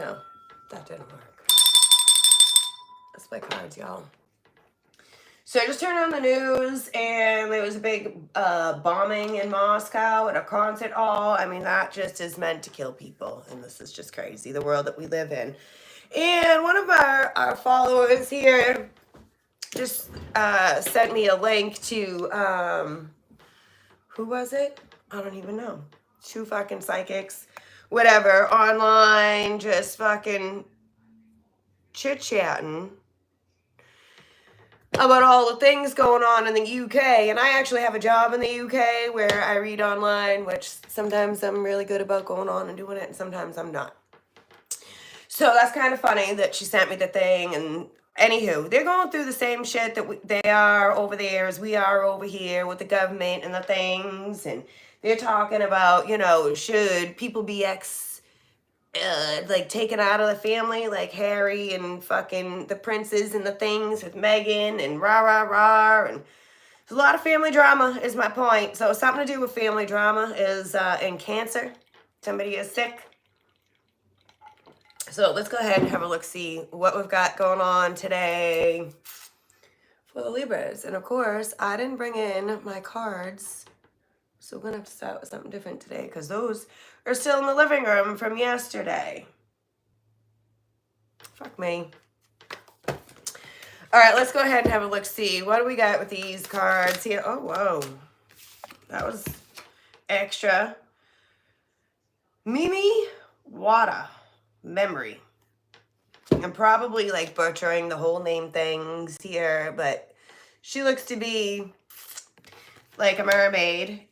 No, that didn't work. Let's play cards, y'all. So I just turned on the news, and there was a big bombing in Moscow at a concert hall. I mean, that just is meant to kill people, and this is just crazy, the world that we live in. And one of our followers here just sent me a link to, who was it? I don't even know. 2 fucking psychics, whatever, online, just fucking chit-chatting about all the things going on in the UK. And I actually have a job in the UK where I read online, which sometimes I'm really good about going on and doing it, and sometimes I'm not. So that's kind of funny that she sent me the thing. And anywho, they're going through the same shit that they are over there as we are over here with the government and the things. And they're talking about, you know, should people be like taken out of the family, like Harry and fucking the princes and the things with Meghan and rah rah rah, and there's a lot of family drama is my point. So something to do with family drama is in Cancer. Somebody is sick. So let's go ahead and have a look, see what we've got going on today for the Libras. And of course, I didn't bring in my cards, so we're gonna have to start with something different today because those are still in the living room from yesterday. Fuck me. All right, let's go ahead and have a look, see what do we got with these cards here. Oh, whoa, that was extra. Mimi Wada, memory. I'm probably like butchering the whole name things here, but she looks to be like a mermaid.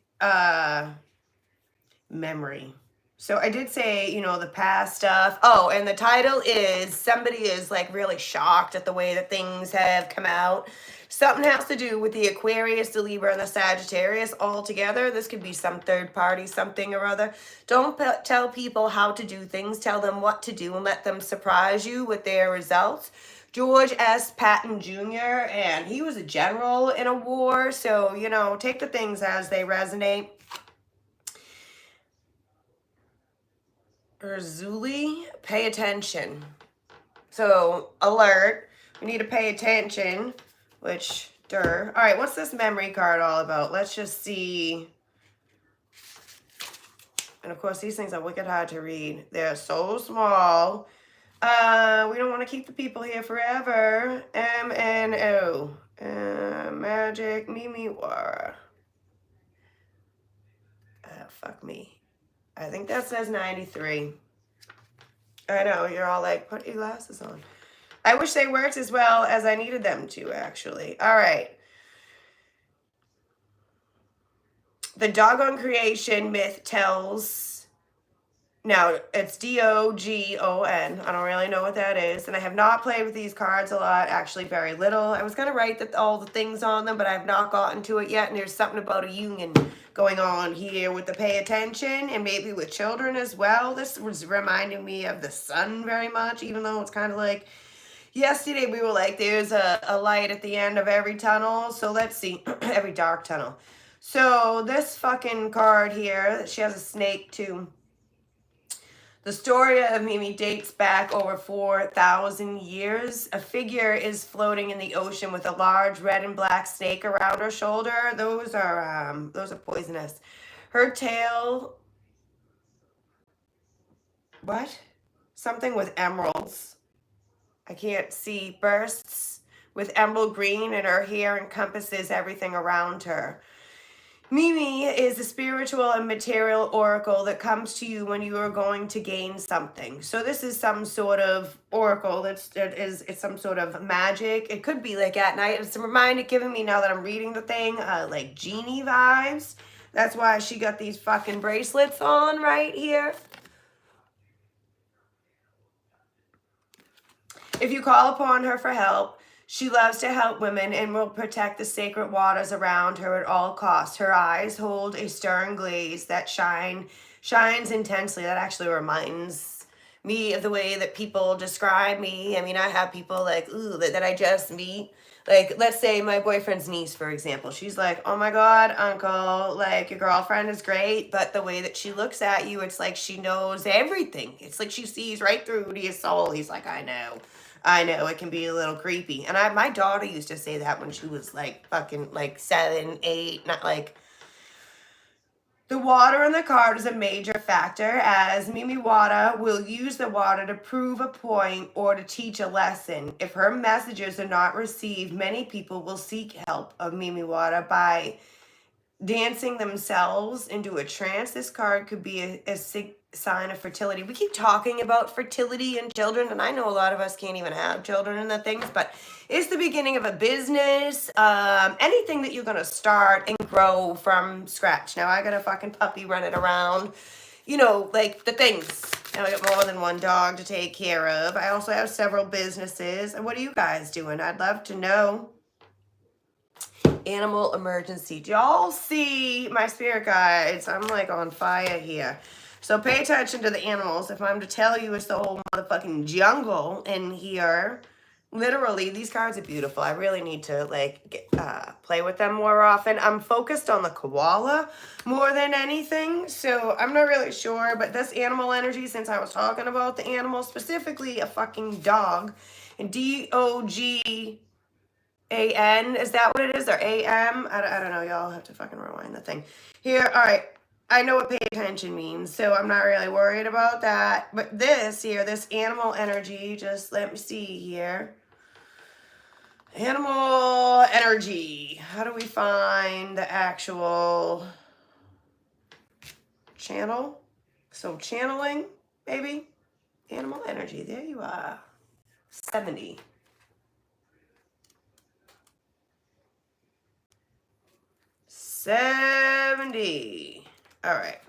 Memory. So I did say, you know, the past stuff. Oh, and the title is somebody is like really shocked at the way that things have come out. Something has to do with the Aquarius, the Libra, and the Sagittarius all together. This could be some third party, something or other. Don't tell people how to do things. Tell them what to do and let them surprise you with their results. George S. Patton Jr., and he was a general in a war. So, you know, take the things as they resonate. Urzuli, pay attention. So, alert. We need to pay attention, which, all right, what's this memory card all about? Let's just see. And, of course, these things are wicked hard to read. They're so small. We don't want to keep the people here forever. MNO. Magic Mimi Wara. Fuck me. I think that says 93. I know, you're all like, put your glasses on. I wish they worked as well as I needed them to, actually. All right. The doggone creation myth tells, now it's D-O-G-O-N. I don't really know what that is. And I have not played with these cards a lot, actually very little. I was going to write all the things on them, but I've not gotten to it yet. And there's something about a union going on here with the pay attention and maybe with children as well. This was reminding me of the sun very much, even though it's kind of like yesterday we were like, there's a light at the end of every tunnel. So let's see, every dark tunnel. So this fucking card here, she has a snake too. The story of Mimi dates back over 4,000 years. A figure is floating in the ocean with a large red and black snake around her shoulder. Those are poisonous. Her tail, what? Something with emeralds. I can't see. Bursts with emerald green, and her hair encompasses everything around her. Mimi is a spiritual and material oracle that comes to you when you are going to gain something. So this is some sort of oracle it's some sort of magic. It could be like at night. It's a reminder giving me now that I'm reading the thing, like genie vibes. That's why she got these fucking bracelets on right here. If you call upon her for help, she loves to help women and will protect the sacred waters around her at all costs. Her eyes hold a stern glaze that shines intensely. That actually reminds me of the way that people describe me. I mean, I have people like, ooh, that I just meet. Like, let's say my boyfriend's niece, for example. She's like, oh my God, uncle, like, your girlfriend is great, but the way that she looks at you, it's like she knows everything. It's like she sees right through to your soul. He's like, I know, it can be a little creepy. And my daughter used to say that when she was like fucking like 7, 8, not like. The water in the card is a major factor, as Mimi Wada will use the water to prove a point or to teach a lesson. If her messages are not received, many people will seek help of Mimi Wada by dancing themselves into a trance. This card could be a sign of fertility. We keep talking about fertility and children, and I know a lot of us can't even have children and the things, but it's the beginning of a business, anything that you're going to start and grow from scratch. Now I got a fucking puppy running around, you know, like the things. Now I got more than one dog to take care of. I also have several businesses. And what are you guys doing? I'd love to know. Animal emergency. Do y'all see my spirit guides? I'm like on fire here. So pay attention to the animals. If I'm to tell you it's the whole motherfucking jungle in here, literally, these cards are beautiful. I really need to like play with them more often. I'm focused on the koala more than anything, so I'm not really sure. But this animal energy, since I was talking about the animal, specifically a fucking dog, and DOG. A-N, is that what it is? Or A-M? I don't know. Y'all have to fucking rewind the thing. Here, all right. I know what pay attention means, so I'm not really worried about that. But this here, this animal energy, just let me see here. Animal energy. How do we find the actual channel? So channeling, maybe? Animal energy. There you are. 70. 70. All right.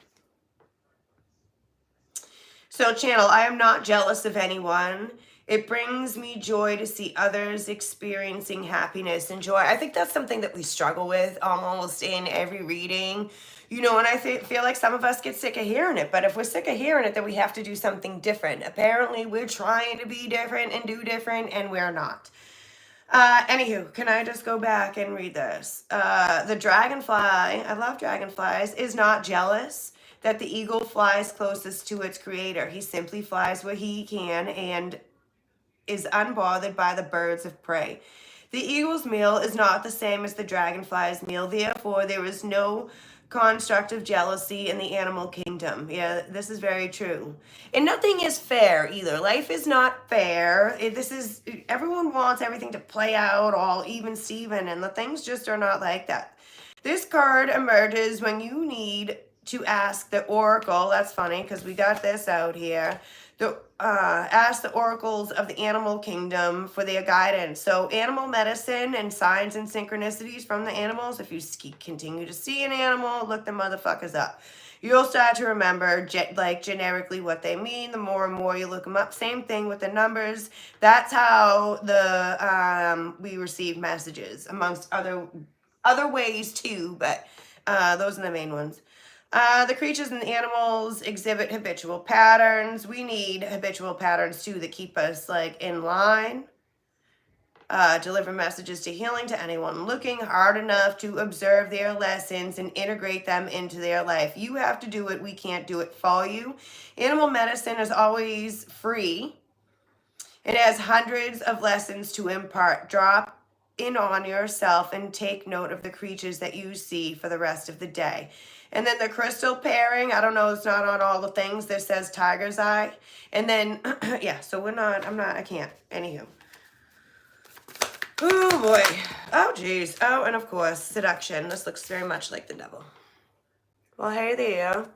So channel, I am not jealous of anyone. It brings me joy to see others experiencing happiness and joy. I think that's something that we struggle with almost in every reading. You know, and I feel like some of us get sick of hearing it. But if we're sick of hearing it, then we have to do something different. Apparently, we're trying to be different and do different, and we're not. Anywho, can I just go back and read this? The dragonfly, I love dragonflies, is not jealous that the eagle flies closest to its creator. He simply flies where he can and is unbothered by the birds of prey. The eagle's meal is not the same as the dragonfly's meal. Therefore, there is no construct of jealousy in the animal kingdom. Yeah, this is very true. And nothing is fair either. Life is not fair. Everyone wants everything to play out all even Steven, and the things just are not like that. This card emerges when you need to ask the oracle. That's funny because we got this out here. Ask the oracles of the animal kingdom for their guidance. So animal medicine and signs and synchronicities from the animals. If you continue to see an animal, look the motherfuckers up. You'll start to remember like generically what they mean. The more and more you look them up. Same thing with the numbers. That's how we receive messages, amongst other ways too, but those are the main ones. The creatures and the animals exhibit habitual patterns. We need habitual patterns too that keep us like in line. Deliver messages to healing to anyone looking hard enough to observe their lessons and integrate them into their life. You have to do it. We can't do it for you. Animal medicine is always free. It has hundreds of lessons to impart. Drop in on yourself and take note of the creatures that you see for the rest of the day. And then the crystal pairing, I don't know, it's not on all the things. This says tiger's eye. And then, yeah, so I can't. Anywho. Oh, boy. Oh, geez. Oh, and of course, seduction. This looks very much like the devil. Well, hey there.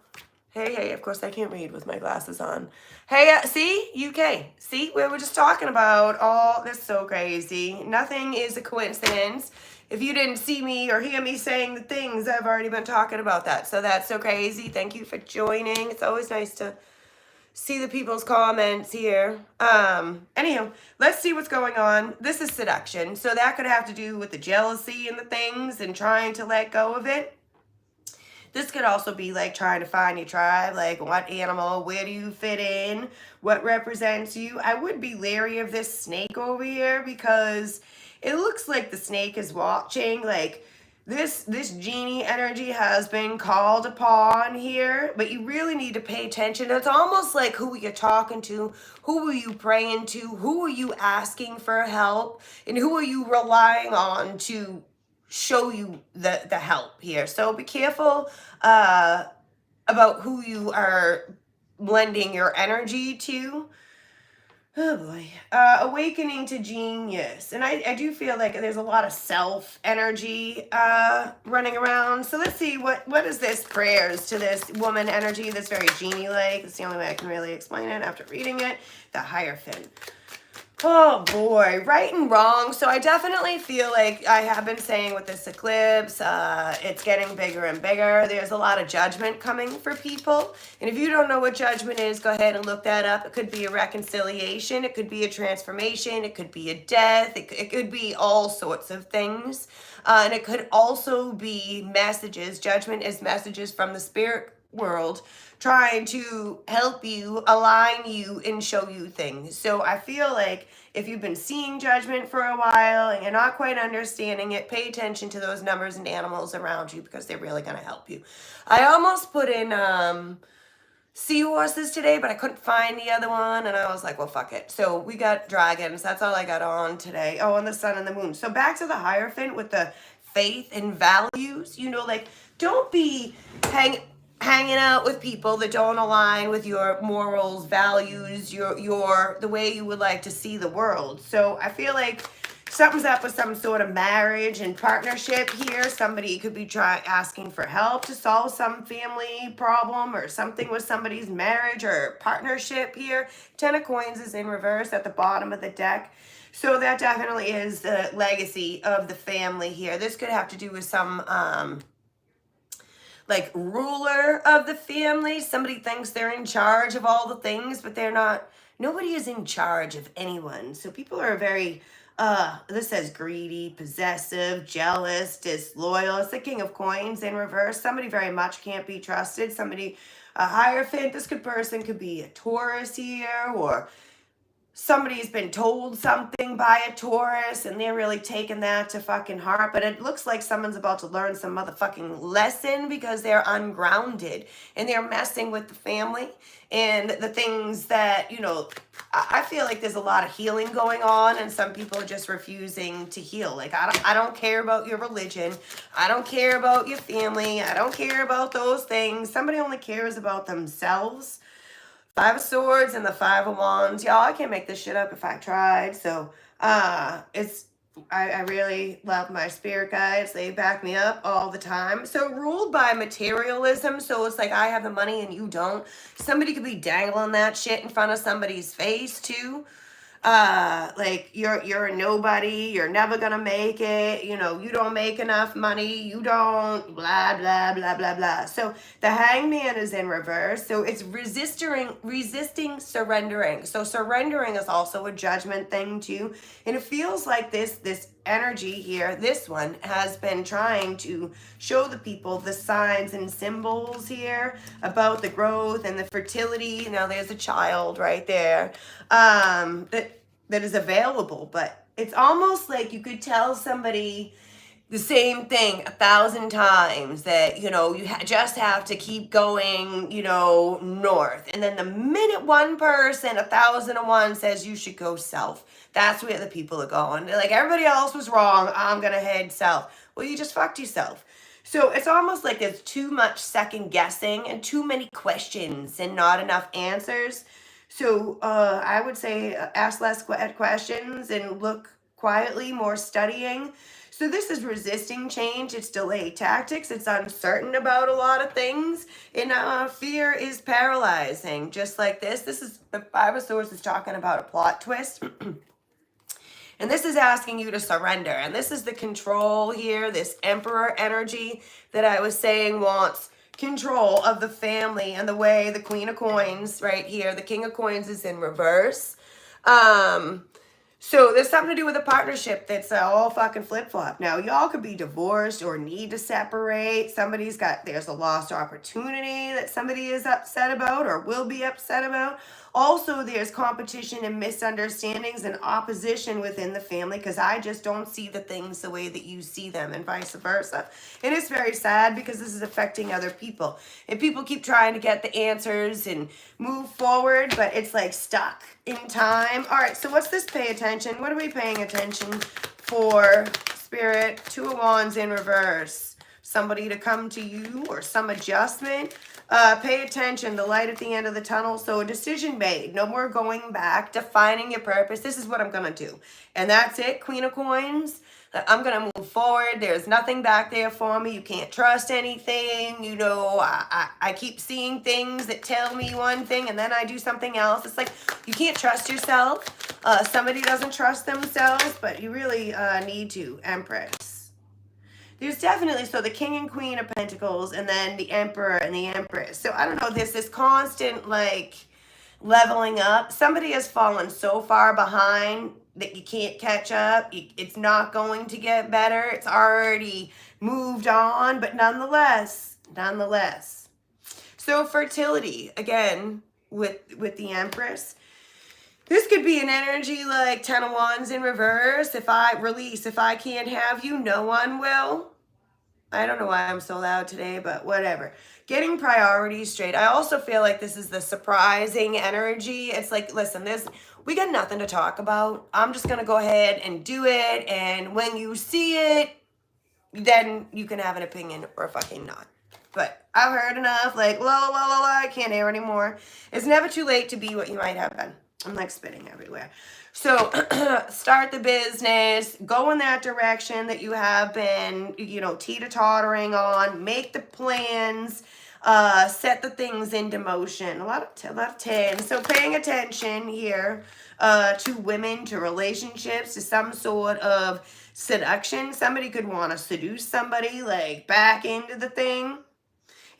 Hey, of course I can't read with my glasses on. Hey, see? UK. See? We were just talking about all this. So crazy. Nothing is a coincidence. If you didn't see me or hear me saying the things, I've already been talking about that. So that's so crazy. Thank you for joining. It's always nice to see the people's comments here. Anyhow, let's see what's going on. This is seduction. So that could have to do with the jealousy and the things and trying to let go of it. This could also be like trying to find your tribe, like what animal, where do you fit in, what represents you. I would be leery of this snake over here because it looks like the snake is watching. Like this genie energy has been called upon here, but you really need to pay attention. It's almost like who you're talking to, who are you praying to, who are you asking for help, and who are you relying on to show you the help here. So be careful about who you are lending your energy to. Oh boy. Awakening to genius. And I do feel like there's a lot of self energy running around. So let's see, what is this prayers to this woman energy that's very genie-like? It's the only way I can really explain it after reading it. The Hierophant. Oh boy, right and wrong. So I definitely feel like I have been saying with this eclipse, it's getting bigger and bigger. There's a lot of judgment coming for people. And if you don't know what judgment is, go ahead and look that up. It could be a reconciliation. It could be a transformation. It could be a death. It could be all sorts of things. And it could also be messages. Judgment is messages from the spirit world trying to help you, align you, and show you things. So I feel like if you've been seeing judgment for a while and you're not quite understanding it, pay attention to those numbers and animals around you because they're really going to help you. I almost put in seahorses today, but I couldn't find the other one, and I was like, well, fuck it. So we got dragons. That's all I got on today. Oh, and the sun and the moon. So back to the Hierophant with the faith and values. You know, like, don't be hanging out with people that don't align with your morals, values, your the way you would like to see the world. So I feel like something's up with some sort of marriage and partnership here. Somebody could be asking for help to solve some family problem or something with somebody's marriage or partnership here. 10 of Coins is in reverse at the bottom of the deck. So that definitely is the legacy of the family here. This could have to do with some like ruler of the family. Somebody thinks they're in charge of all the things, but they're not. Nobody is in charge of anyone. So people are very, this says greedy, possessive, jealous, disloyal. It's the King of Coins in reverse. Somebody very much can't be trusted. Somebody, a Hierophant, this person could be a Taurus here, or somebody's been told something by a Taurus and they're really taking that to fucking heart. But it looks like someone's about to learn some motherfucking lesson because they're ungrounded and they're messing with the family and the things that, you know, I feel like there's a lot of healing going on and some people are just refusing to heal. Like, I don't care about your religion. I don't care about your family. I don't care about those things. Somebody only cares about themselves. 5 of Swords and the 5 of Wands. Y'all, I can't make this shit up if I tried. So I really love my spirit guides. They back me up all the time. So ruled by materialism. So it's like I have the money and you don't. Somebody could be dangling that shit in front of somebody's face too. Like you're a nobody, you're never gonna make it, you know, you don't make enough money, you don't, blah, blah, blah, blah, blah. So the Hangman is in reverse. So it's resisting surrendering. So surrendering is also a judgment thing too. And it feels like this energy here, this one has been trying to show the people the signs and symbols here about the growth and the fertility. Now there's a child right there that is available, but it's almost like you could tell somebody the same thing 1,000 times, that, you know, you just have to keep going, you know, north. And then the minute one person, 1,001, says you should go south, that's where the people are going. They're like, everybody else was wrong, I'm gonna head south. Well, you just fucked yourself. So it's almost like there's too much second guessing and too many questions and not enough answers. So I would say ask less questions and look quietly, more studying. So this is resisting change. It's delay tactics. It's uncertain about a lot of things. And fear is paralyzing. Just like this. This is the 5 of Swords is talking about a plot twist. And this is asking you to surrender. And this is the control here, this Emperor energy that I was saying wants control of the family and the way the Queen of Coins right here, the King of Coins is in reverse. So there's something to do with a partnership that's all fucking flip-flop. Now, y'all could be divorced or need to separate. There's a lost opportunity that somebody is upset about or will be upset about. Also, there's competition and misunderstandings and opposition within the family because I just don't see the things the way that you see them and vice versa. And it's very sad because this is affecting other people. And people keep trying to get the answers and move forward, but it's like stuck in time. All right, so what's this pay attention? What are we paying attention for? Spirit, Two of Wands in reverse. Somebody to come to you or some adjustment. Pay attention, the light at the end of the tunnel. So a decision made, no more going back, defining your purpose. This is what I'm going to do. And that's it, Queen of Coins. I'm going to move forward. There's nothing back there for me. You can't trust anything. You know, I keep seeing things that tell me one thing and then I do something else. It's like you can't trust yourself. Somebody doesn't trust themselves, but you really need to, Empress. There's definitely, so the King and Queen of Pentacles and then the Emperor and the Empress. So I don't know, there's this constant like leveling up. Somebody has fallen so far behind that you can't catch up. It's not going to get better. It's already moved on, but nonetheless. So fertility, again, with the Empress. This could be an energy like 10 of Wands in reverse. If I can't have you, no one will. I don't know why I'm so loud today, but whatever. Getting priorities straight. I also feel like this is the surprising energy. It's like, listen, we got nothing to talk about. I'm just going to go ahead and do it. And when you see it, then you can have an opinion or fucking not. But I've heard enough, like, I can't hear anymore. It's never too late to be what you might have been. I'm like spitting everywhere. So start the business, go in that direction that you have been, you know, teeter-tottering on, make the plans, set the things into motion. A lot of 10. So paying attention here to women, to relationships, to some sort of seduction. Somebody could want to seduce somebody, like back into the thing.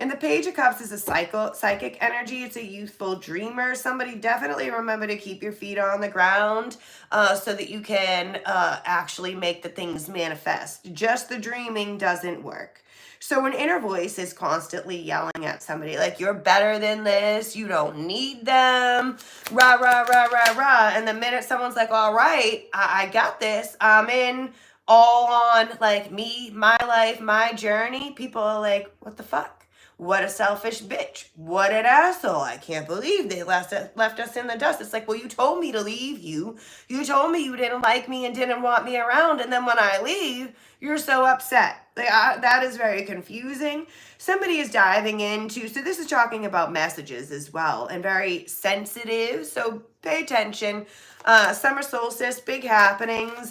And the Page of Cups is a psychic energy. It's a youthful dreamer. Somebody definitely remember to keep your feet on the ground so that you can actually make the things manifest. Just the dreaming doesn't work. So an inner voice is constantly yelling at somebody like, you're better than this. You don't need them. Rah, rah, rah, rah, rah. And the minute someone's like, all right, I got this. I'm in all on like me, my life, my journey. People are like, what the fuck? What a selfish bitch. What an asshole. I can't believe they left us in the dust. It's like, well, you told me to leave you. You told me you didn't like me and didn't want me around. And then when I leave, you're so upset. That is very confusing. Somebody is diving into, so this is talking about messages as well and very sensitive. So pay attention. Summer solstice, big happenings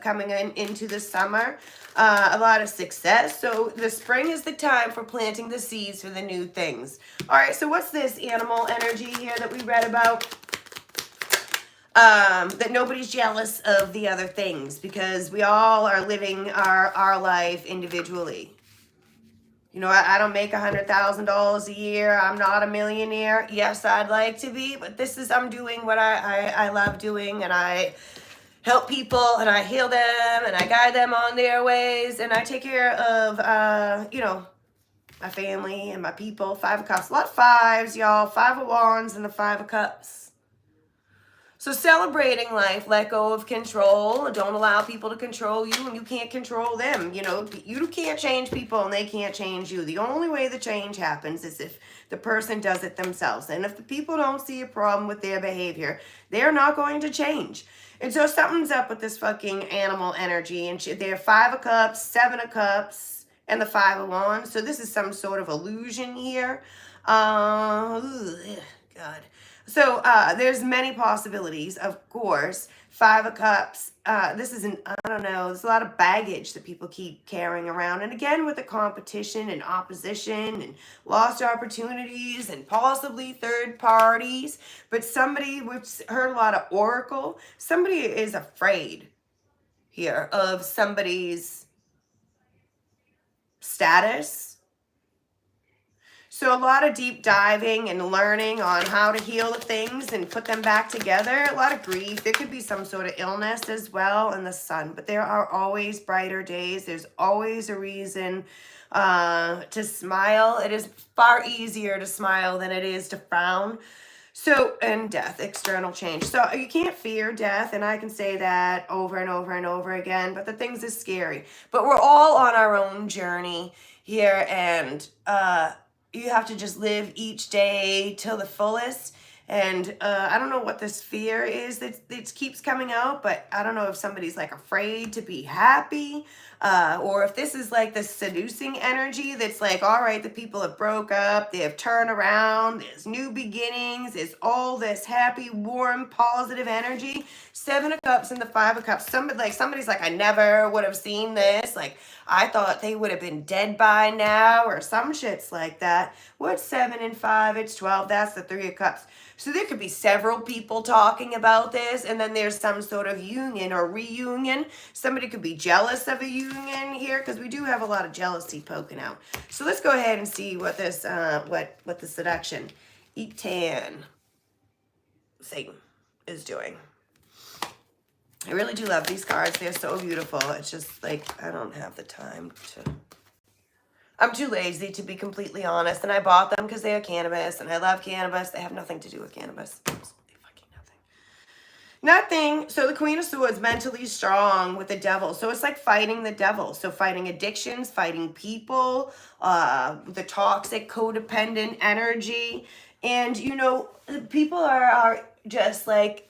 coming into the summer. A lot of success. So the spring is the time for planting the seeds for the new things. All right, so what's this animal energy here that we read about? That nobody's jealous of the other things because we all are living our life individually. You know, I don't make $100,000 a year. I'm not a millionaire. Yes, I'd like to be, but I'm doing what I love doing, and I help people and I heal them and I guide them on their ways and I take care of, you know, my family and my people. 5 of Cups, a lot of fives, y'all. 5 of Wands and the 5 of Cups. So celebrating life, let go of control. Don't allow people to control you and you can't control them. You know, you can't change people and they can't change you. The only way the change happens is if the person does it themselves. And if the people don't see a problem with their behavior, they're not going to change. And so something's up with this fucking animal energy. And they're 5 of Cups, 7 of Cups, and the 5 of Wands. So this is some sort of illusion here. God. So there's many possibilities, of course. 5 of Cups. This is I don't know, there's a lot of baggage that people keep carrying around. And again, with the competition and opposition and lost opportunities and possibly third parties. But we've heard a lot of oracle. Somebody is afraid here of somebody's status. So a lot of deep diving and learning on how to heal the things and put them back together. A lot of grief. There could be some sort of illness as well in the sun, but there are always brighter days. There's always a reason to smile. It is far easier to smile than it is to frown. So, and death, external change. So you can't fear death, and I can say that over and over and over again, but the things is scary. But we're all on our own journey here, and you have to just live each day till the fullest. And I don't know what this fear is that keeps coming out, but I don't know if somebody's like afraid to be happy, or if this is like the seducing energy that's like, all right, the people have broke up, they have turned around, there's new beginnings, there's all this happy, warm, positive energy. 7 of Cups and the 5 of Cups. Somebody's like, I never would have seen this. Like, I thought they would have been dead by now, or some shits like that. What's 7 and 5? It's 12. That's the 3 of Cups. So there could be several people talking about this, and then there's some sort of union or reunion. Somebody could be jealous of a union here, because we do have a lot of jealousy poking out. So let's go ahead and see what this, what the seduction, Etan, Satan, is doing. I really do love these cards. They're so beautiful. It's just like, I don't have the time to... I'm too lazy, to be completely honest, and I bought them because they are cannabis, and I love cannabis. They have nothing to do with cannabis. Absolutely fucking nothing. Nothing. So the Queen of Swords, mentally strong with the Devil. So it's like fighting the devil. So fighting addictions, fighting people, the toxic, codependent energy. And, you know, people are just like,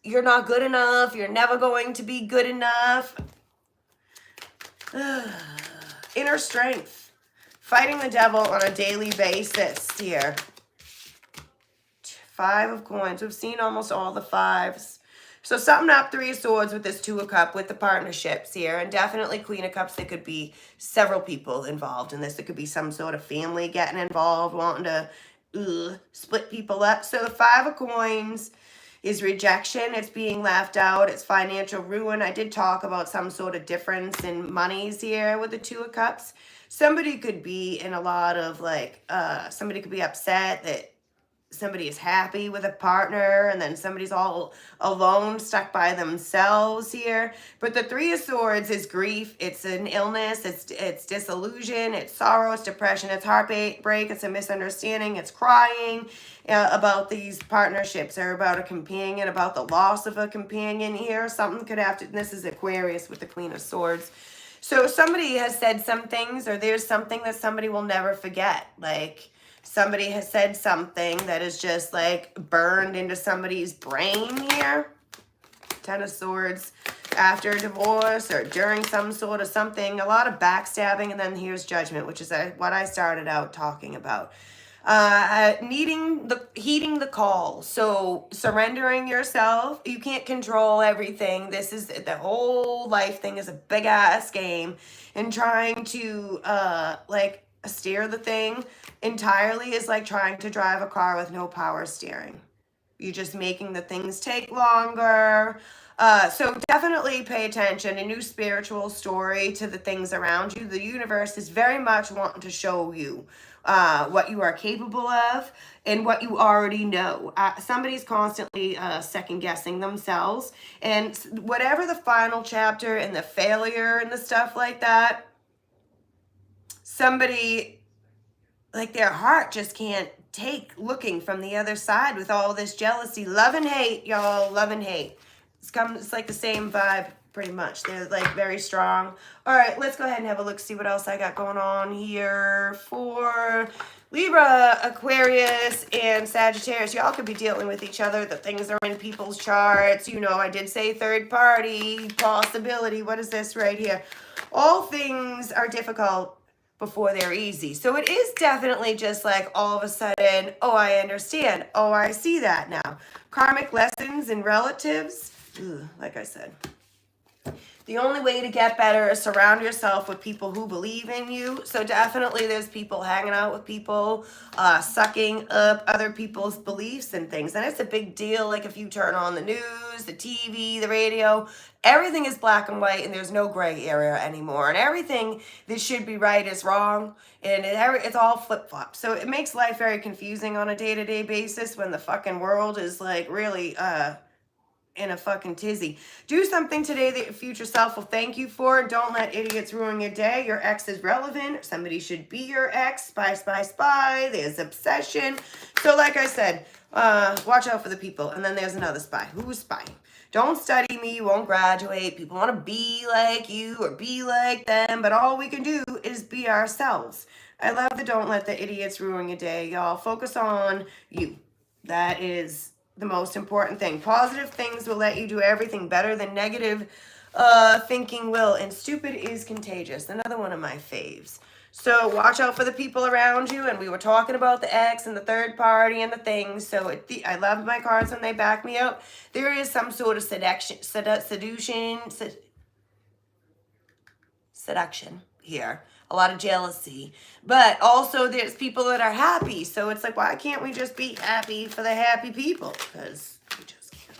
you're not good enough. You're never going to be good enough. Inner strength. Fighting the devil on a daily basis here. 5 of Coins. We've seen almost all the 5s. So something up 3 of Swords with this 2 of Cups with the partnerships here. And definitely Queen of Cups. There could be several people involved in this. There could be some sort of family getting involved, wanting to split people up. So the 5 of Coins is rejection. It's being left out. It's financial ruin. I did talk about some sort of difference in monies here with the 2 of Cups. Somebody could be in a lot of like, somebody could be upset that somebody is happy with a partner, and then somebody's all alone, stuck by themselves here. But the 3 of Swords is grief. It's an illness. It's disillusion. It's sorrow. It's depression. It's heartbreak. It's a misunderstanding. It's crying about these partnerships, or about a companion, about the loss of a companion here. Something could have to, and this is Aquarius with the Queen of Swords. So somebody has said some things, or there's something that somebody will never forget. Like, somebody has said something that is just like burned into somebody's brain here. 10 of Swords, after a divorce or during some sort of something. A lot of backstabbing, and then here's Judgment, which is what I started out talking about. Heeding the call. So surrendering yourself. You can't control everything. This is the whole life thing is a big ass game, and trying to like steer the thing entirely is like trying to drive a car with no power steering. You're just making the things take longer. So definitely pay attention. A new spiritual story to the things around you. The universe is very much wanting to show you what you are capable of and what you already know. Somebody's constantly second guessing themselves, and whatever the final chapter and the failure and the stuff like that, somebody, like, their heart just can't take looking from the other side with all this jealousy. Love and hate, y'all. Love and hate. It's like the same vibe, pretty much. They're like very strong. All right, let's go ahead and have a look, see what else I got going on here for Libra, Aquarius, and Sagittarius. Y'all could be dealing with each other. The things are in people's charts. You know, I did say third party, possibility. What is this right here? All things are difficult before they're easy. So it is definitely just like all of a sudden, oh, I understand. Oh, I see that now. Karmic lessons and relatives. Like I said. The only way to get better is surround yourself with people who believe in you. So definitely there's people hanging out with people, sucking up other people's beliefs and things. And it's a big deal. Like if you turn on the news, the TV, the radio, everything is black and white and there's no gray area anymore. And everything that should be right is wrong. And it's all flip-flop. So it makes life very confusing on a day-to-day basis when the fucking world is like really in a fucking tizzy. Do something today that your future self will thank you for. Don't let idiots ruin your day. Your ex is relevant. Somebody should be your ex. Spy, spy, spy. There's obsession. So like I said, watch out for the people. And then there's another spy. Who's spying? Don't study me. You won't graduate. People want to be like you or be like them. But all we can do is be ourselves. I love the don't let the idiots ruin your day, y'all. Focus on you. That is the most important thing. Positive things will let you do everything better than negative thinking will. And stupid is contagious. Another one of my faves. So watch out for the people around you. And we were talking about the ex and the third party and the things. So I love my cards when they back me up. There is some sort of seduction here. A lot of jealousy. But also there's people that are happy. So it's like, why can't we just be happy for the happy people? Because we just can't.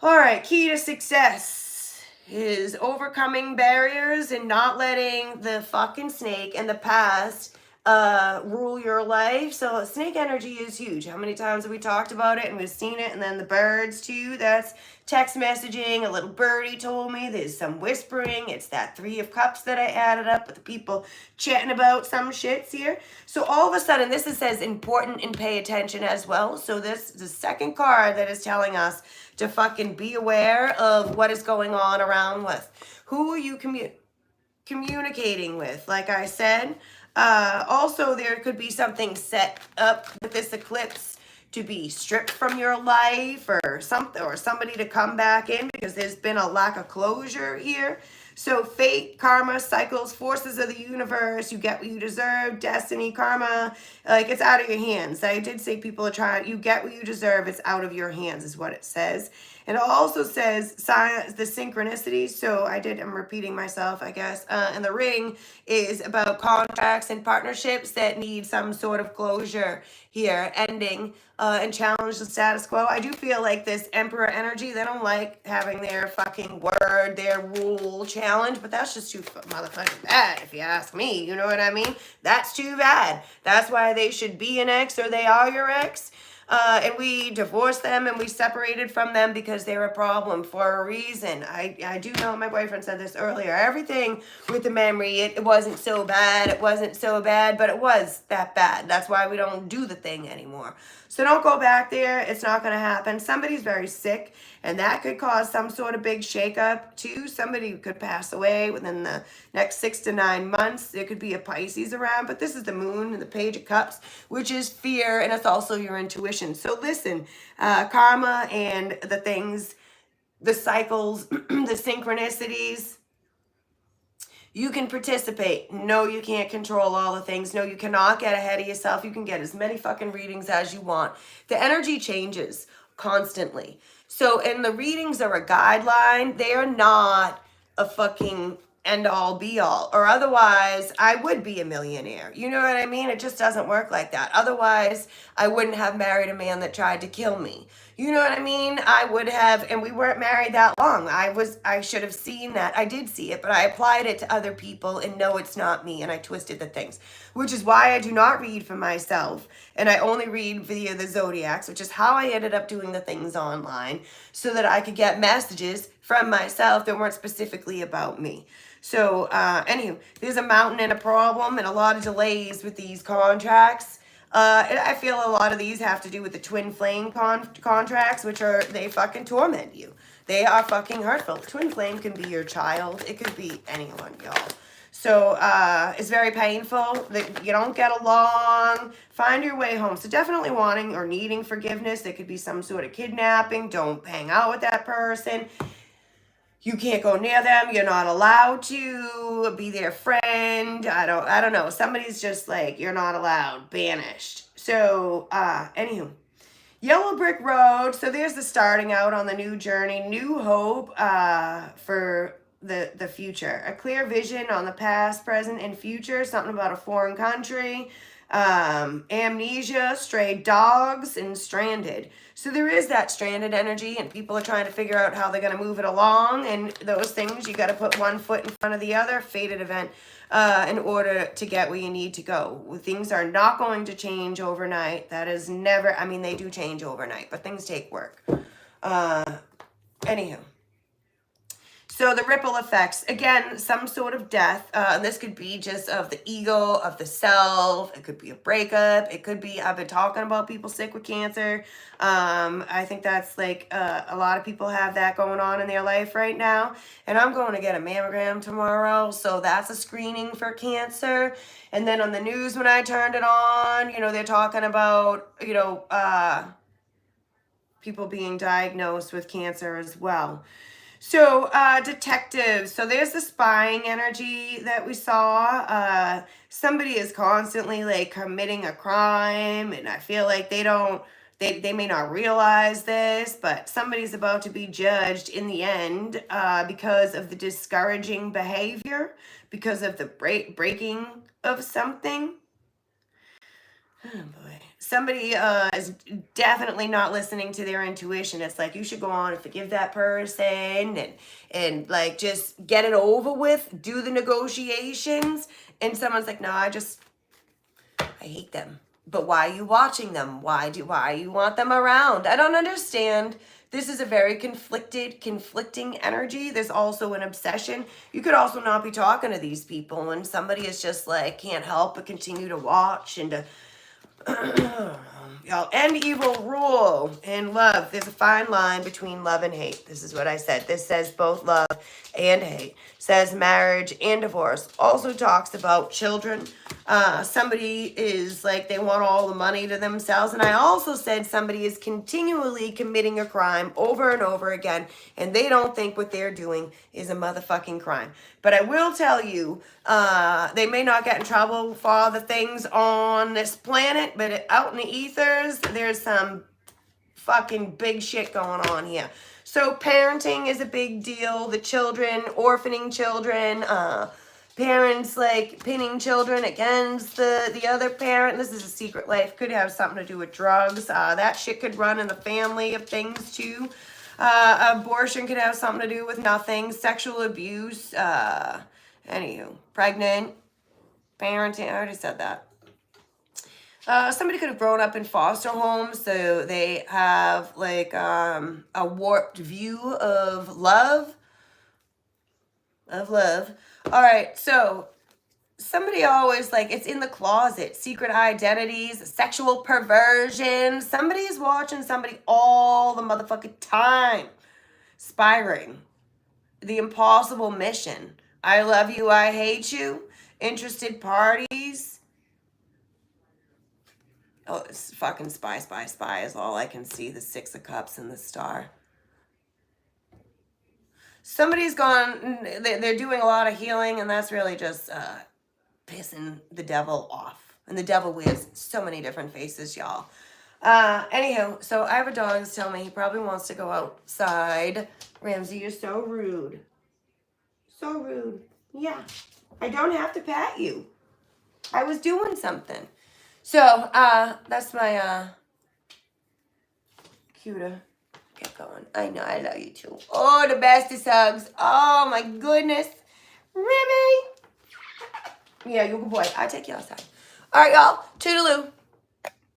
All right, key to success is overcoming barriers and not letting the fucking snake and the past rule your life. So snake energy is huge. How many times have we talked about it and we've seen it? And then the birds too. That's text messaging. A little birdie told me there's some whispering. It's that 3 of Cups that I added up with the people chatting about some shits here. So all of a sudden, this says important and pay attention as well. So this is the second card that is telling us to fucking be aware of what is going on around with. Who are you communicating with? Like I said, also there could be something set up with this eclipse to be stripped from your life or something, or somebody to come back in because there's been a lack of closure here. So fate, karma, cycles, forces of the universe, you get what you deserve, destiny, karma, like it's out of your hands. I did say people are trying, you get what you deserve, it's out of your hands is what it says. And it also says the synchronicity. So I'm repeating myself, I guess. And the ring is about contracts and partnerships that need some sort of closure here, ending and challenge the status quo. I do feel like this Emperor energy, they don't like having their fucking word, their rule challenged, but that's just too motherfucking bad if you ask me. You know what I mean? That's too bad. That's why they should be an ex or they are your ex. And we divorced them and we separated from them because they were a problem for a reason. I do know my boyfriend said this earlier. Everything with the memory, it wasn't so bad. It wasn't so bad, but it was that bad. That's why we don't do the thing anymore. So don't go back there. It's not going to happen. Somebody's very sick and that could cause some sort of big shakeup too. Somebody could pass away within the next 6 to 9 months. There could be a Pisces around, but this is the moon and the Page of Cups, which is fear, and it's also your intuition. So listen, karma and the things, the cycles, the synchronicities, you can participate. No, you can't control all the things. No, you cannot get ahead of yourself. You can get as many fucking readings as you want. The energy changes constantly. So, and the readings are a guideline. They are not a fucking end all be all, or otherwise I would be a millionaire. You know what I mean? It just doesn't work like that. Otherwise, I wouldn't have married a man that tried to kill me. You know what I mean? I would have, and we weren't married that long. I should have seen that. I did see it, but I applied it to other people and no, it's not me. And I twisted the things, which is why I do not read for myself. And I only read via the zodiacs, which is how I ended up doing the things online so that I could get messages from myself that weren't specifically about me. So, anywho, there's a mountain and a problem and a lot of delays with these contracts. I feel a lot of these have to do with the twin flame contracts, which are, they fucking torment you. They are fucking hurtful. Twin flame can be your child. It could be anyone, y'all. So, it's very painful that you don't get along. Find your way home. So definitely wanting or needing forgiveness. There could be some sort of kidnapping. Don't hang out with that person. You can't go near them. You're not allowed to be their friend. I don't know. Somebody's just like, you're not allowed, banished. So, anywho, Yellow brick road. So there's the starting out on the new journey, new hope for the future. A clear vision on the past, present, and future. Something about a foreign country. Amnesia, stray dogs, and stranded. So there is that stranded energy, and people are trying to figure out how they're going to move it along. And those things, you got to put one foot in front of the other. Fated event. In order to get where you need to go. Things are not going to change overnight. That is never, I mean, they do change overnight, but things take work. Anywho. So the ripple effects, again, some sort of death. This could be just of the ego, of the self. It could be a breakup. It could be, I've been talking about people sick with cancer. I think that's like a lot of people have that going on in their life right now. And I'm going to get a mammogram tomorrow. So that's a screening for cancer. And then on the news when I turned it on, you know, they're talking about, you know, people being diagnosed with cancer as well. So, detectives. So there's the spying energy that we saw. Somebody is constantly like committing a crime, and I feel like they may not realize this, but somebody's about to be judged in the end because of the discouraging behavior, because of the breaking of something. Oh boy. Somebody is definitely not listening to their intuition. It's like, you should go on and forgive that person and like just get it over with, do the negotiations. And someone's like, no, I hate them. But why are you watching them? Why you want them around? I don't understand. This is a very conflicting energy. There's also an obsession. You could also not be talking to these people, and somebody is just like, can't help but continue to watch and to y'all, end evil, rule in love. There's a fine line between love and hate. This is what I said. This says both love and hate. Says marriage and divorce. Also talks about children. Somebody is like, they want all the money to themselves. And I also said somebody is continually committing a crime over and over again, and they don't think what they're doing is a motherfucking crime. But I will tell you, they may not get in trouble for the things on this planet, but out in the ethers, there's some fucking big shit going on here. So parenting is a big deal. The children, orphaning children, parents like pinning children against the other parent. This is a secret life. Could have something to do with drugs. That shit could run in the family of things too. Abortion could have something to do with nothing. Sexual abuse. Anywho, pregnant, parenting. I already said that. Somebody could have grown up in foster homes, so they have like a warped view of love. All right, so somebody always like, it's in the closet, secret identities, sexual perversion. Somebody's watching somebody all the motherfucking time. Spiring. The impossible mission. I love you, I hate you. Interested parties. Oh, it's fucking spy is all I can see. The Six of Cups and the Star. Somebody's gone, they're doing a lot of healing, and that's really just pissing the devil off. And the devil wears so many different faces, y'all. Anywho, so I have a dog that's telling me he probably wants to go outside. Ramsey, you're so rude. So rude. Yeah. I don't have to pat you. I was doing something. So, that's my, cue to get going. I know, I love you too. Oh, the bestest hugs. Oh, my goodness. Remy. Yeah, you're a good boy. I'll take you outside. All right, y'all. Toodaloo.